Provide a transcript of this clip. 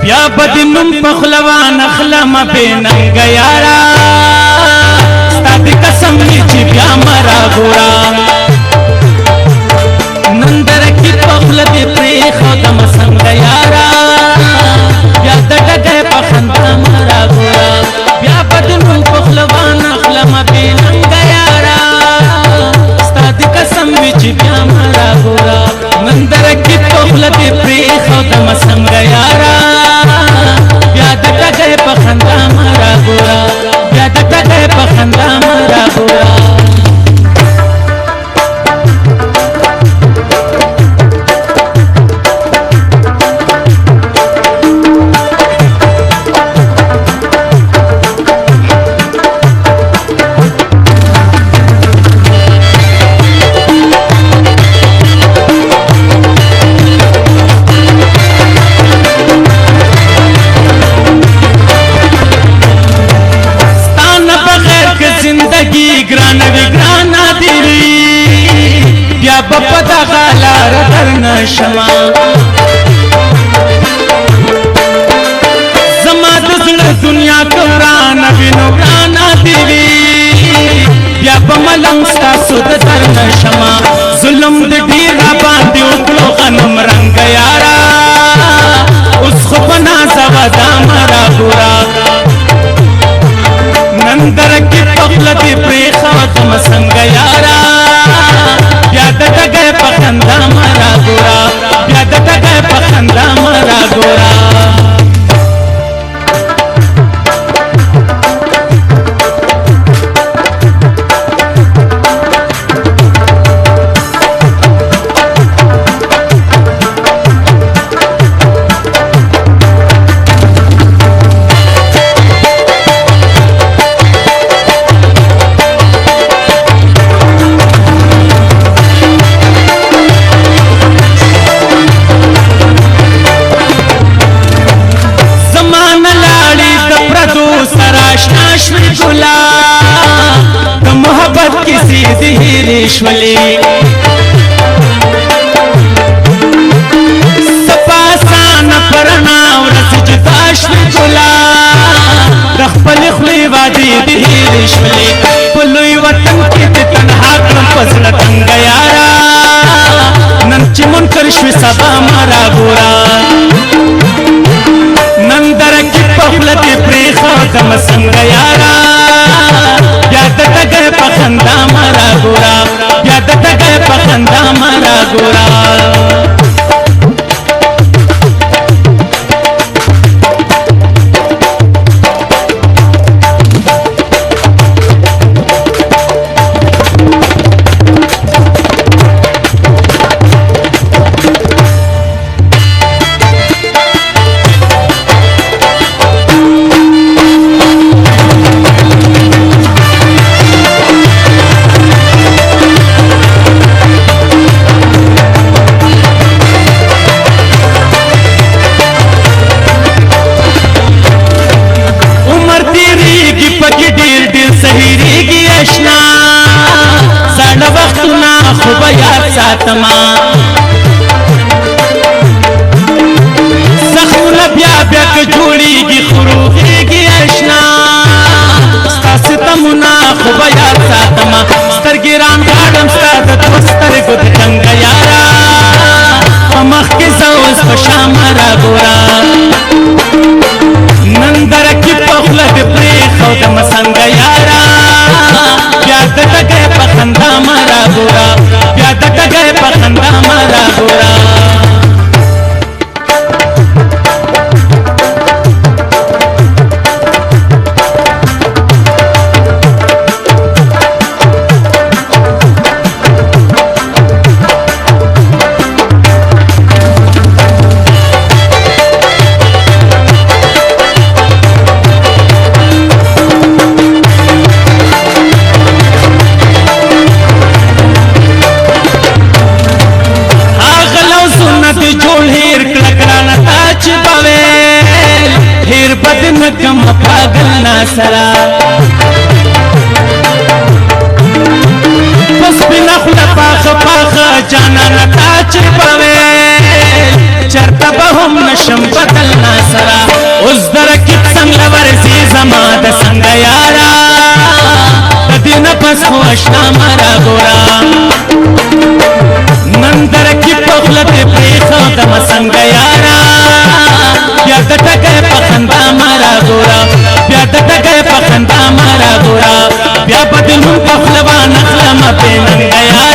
بیا بدنم پخلوان اخلم بیننگ یارا ستا دی قسم لی چی بیا مرا گورا نندر کی پخل دی پریخ دم سنگ یارا بیا دٹگے پخندا مرا گورا بیا بدنم پخلوان اخلم بیننگ یارا ستا دی قسم لی چی بیا مرا گورا نندر کی پخل دی پریخ دم سنگ یارا پخندا مرا گورا بیا دتا گئے پخندا مرا گورا بپدا غالار درنا شما زما دزل دنیا کورانا بینو گرانا دیوی بیا بملنگ ستاسو درنا شما ظلم دیر باندی اکلو غنم رنگ یارا اس خوبنا زوادا مرا گورا نندر کی پخلتی پریخا تم سنگ یارا بیا دتا گئے پخندا مرا گورا بیا دتا گئے پخندا مرا گورا شولی سپاسان پرنا ورس جداش گلا دخپل خلی وادی دهیر شولی پلوی وطن کی تنها کرم پزل تنگ یارا ننچ منکر شوی سبا مرا گورا نندر کی پخلتی پریخا دم سنگ یارا بیا دتا گئے پخندا مرا گورا بیا دتا گئے پخندا مرا گورا ساتما زخون بیا بیا که جوڑی گی خروخی گی اشنا ستاسطمنا خوبا یاد ساتما سترگیران غاڑم ستادت وسترگو دنگ یارا پمخ کی زوز پشام را گورا نندر کی پخلت پریخو دم سنگ یارا بیا دتا گئے پخندا مرا گورا بیا دتا گئے پخندا مرا گورا कम पागल ना सरा बस बिना खुला पाख पाख जाना न ताच पावे चरता बहुम नशम बदल ना सरा زما د څنګه یارا د دې نه پس خو اشنا مرا ګورا نن درکې په خوله دې پرېښودم څنګه یارا بیا د ټګۍ په خندا مرا ګورا بیا د ټګۍ په خندا مرا ګورا بیا به د نوم په خوله وانخلمه بې ننګه یارا